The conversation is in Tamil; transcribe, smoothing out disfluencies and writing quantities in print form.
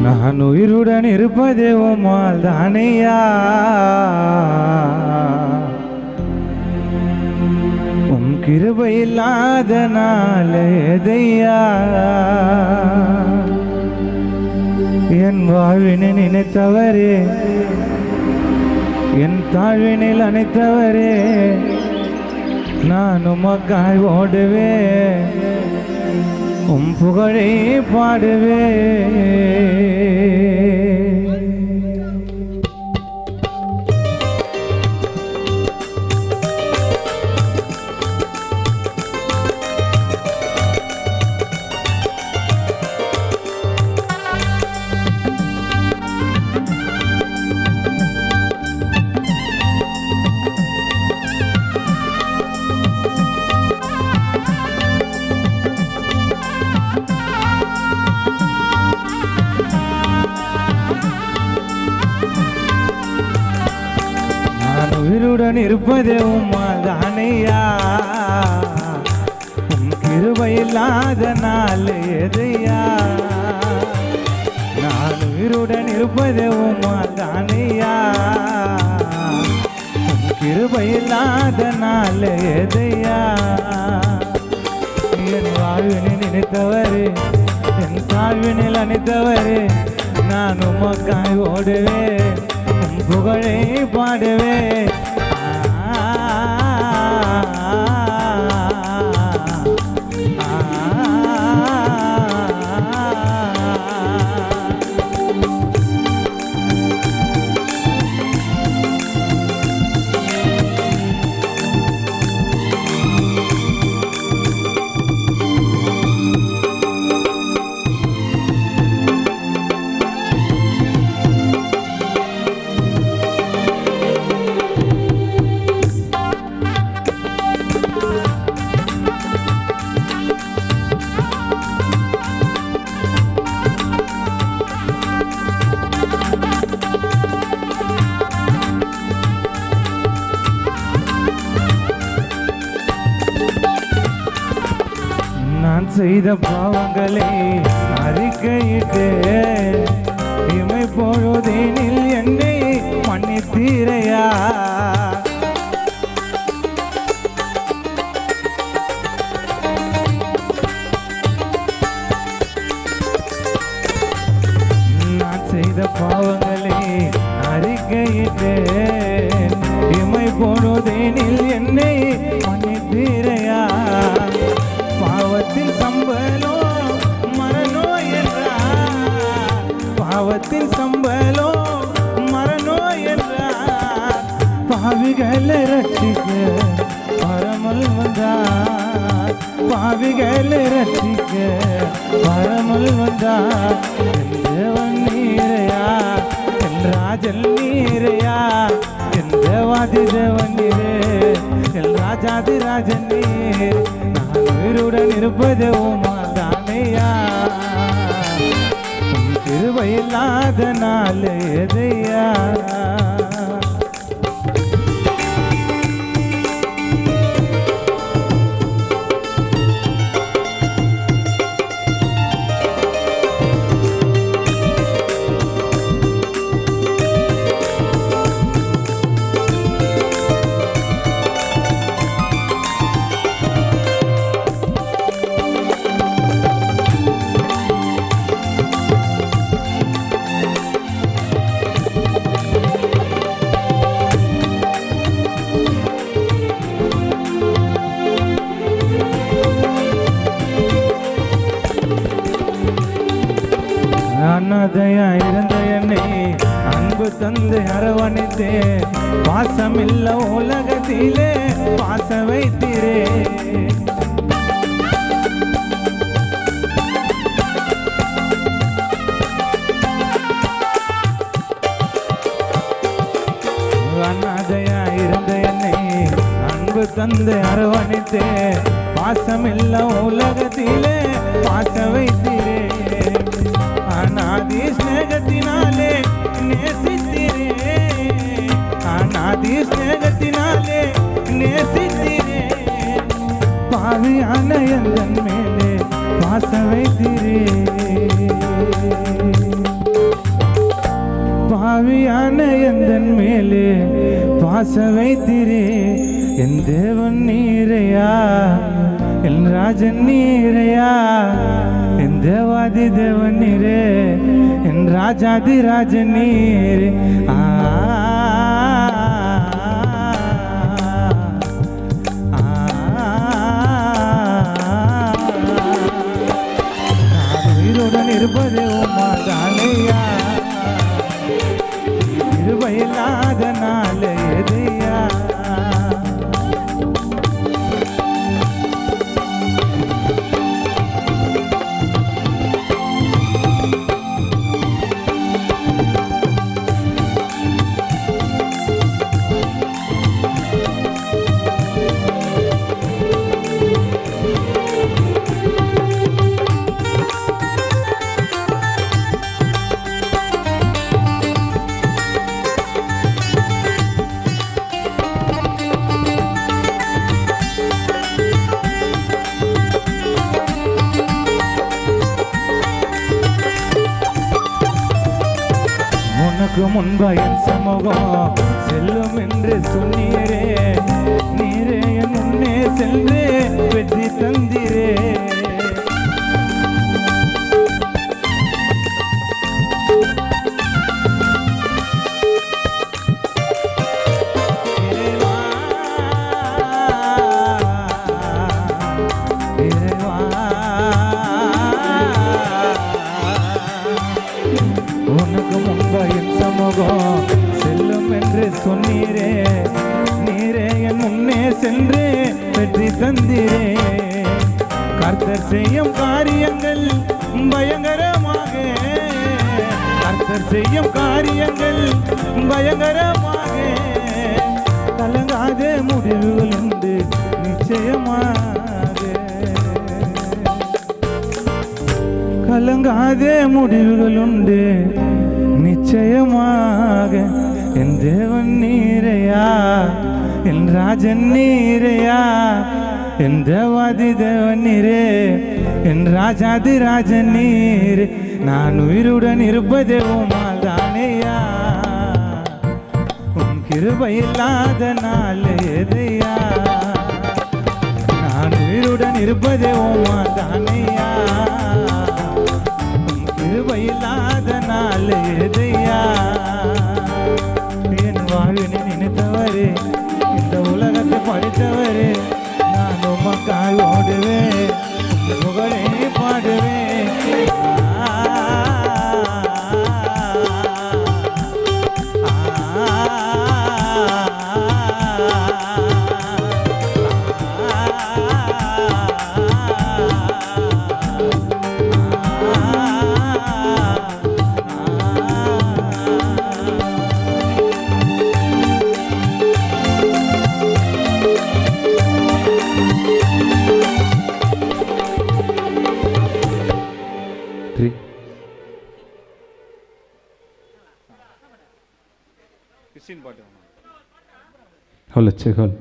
நான் உயிருடன் இருப்பதே உம்மால் தானையா, உம் கிருபை இல்லாத நாள் எதையா. என் வாழ்வினை நினைத்தவரே, என் தாழ்வினில் அனைத்தவரே, நான் உமக்காய் ஓடுவே, உம் புகழை பாடுவே. உயிருடன் இருப்பதே உம்மால் தானையா, உம் கிருபை இல்லாத நாள் எதையா. நான் உயிருடன் இருப்பதே உம்மால் தானையா, உம் கிருபை இல்லாத நாள் எதையா. என் வாழ்வினை நினைத்தவரே, என் தாழ்வினில் அனைத்தவரே, நான் உமக்காய் ஓடுவே, உம் புகழை பாடுவே. நான் செய்த பாவங்களை அறிக்கையிட்டு இமை பொழுதினில் என்னை மன்னித்தீரையா. நான் செய்த பாவங்களை அறிக்கையிட்டு இமை பொழுதினில் என்னை மன்னித்தீரையா. பாவத்தின் சம்பளோ மரணோ என்றார், பாவத்தின் சம்பளோ மரணோ என்றார். பாவிகளை ரட்சிக்க பரமல் வந்தார், பாவிகளை ரட்சிக்க பரமல் வந்தார். என் தேவன் நீரையா, என் ராஜன் நீரையா, என் தேவாதி தேவன் நீரே, என் ராஜாதி ராஜன் நீர். உயிருடன் இருப்பது உம்மால் தானையா, உம் கிருபை இல்லாத நாள் எதையா. அனாதையா இருந்த என்னை அன்பு தந்து அரவணைத்தே, பாசமில்ல உலகத்திலே பாச வைத்தீரே. அனாதையா இருந்த என்னை அன்பு தந்து அரவணைத்தே, பாசமில்ல உலகத்திலே பாச வைத்தீரே. அநாதி ஸ்நேகத்தினாலே நேசித்தீரே, அநாதி ஸ்நேகத்தினாலே நேசித்தீரே. பாவியான எந்தன் மேலே பாச வைத்தீரே. வைத்திரே பாவியான எந்தன் மேலே பாச வைத்திரே என் தேவன் நீரையா என் ராஜன் நீரையா என் தேவாதி தேவன் நீரே என் ராஜாதி ராஜன் நீரே உயிருடன் இருப்பதே உமாதானையா இருவையில்லாத நாள் எதையா உனக்கு முன்பா என் சமூகம் செல்லும் என்று சொன்னீரே நீரே என் முன்னே சென்று வெற்றி தந்திரே உனக்கு முன்பா என் சமூகம் செல்லும் என்று சொன்னீரே நீரே என் முன்னே சென்று வெற்றி தந்தீரே கர்த்தர் செய்யும் காரியங்கள் பயங்கரமாக கர்த்தர் செய்யும் காரியங்கள் பயங்கரமாக கலங்காத முடிவுகள் உண்டு நிச்சயமாக கலங்காத முடிவுகள் உண்டு நிச்சயமாக என் தேவன் நீரையா என் ராஜன் நீரையா என் தேவாதி தேவன் நீரே என் ராஜாதி ராஜன் நீர் நான் உயிருடன் இருப்பதே உமால் தானேயா உன் கிருபை இல்லாத நாள் எதையா நான் உயிருடன் இருப்பதே உமால் தானேயா கிருபையில்லாத நாள் எதையா என் வாழ்வினை நினைத்தவரே இந்த உலகத்தை படித்தவரே நான் உமக்காய் ஓடுவேன் புகழை பாடுவேன் হল হচ্ছে হল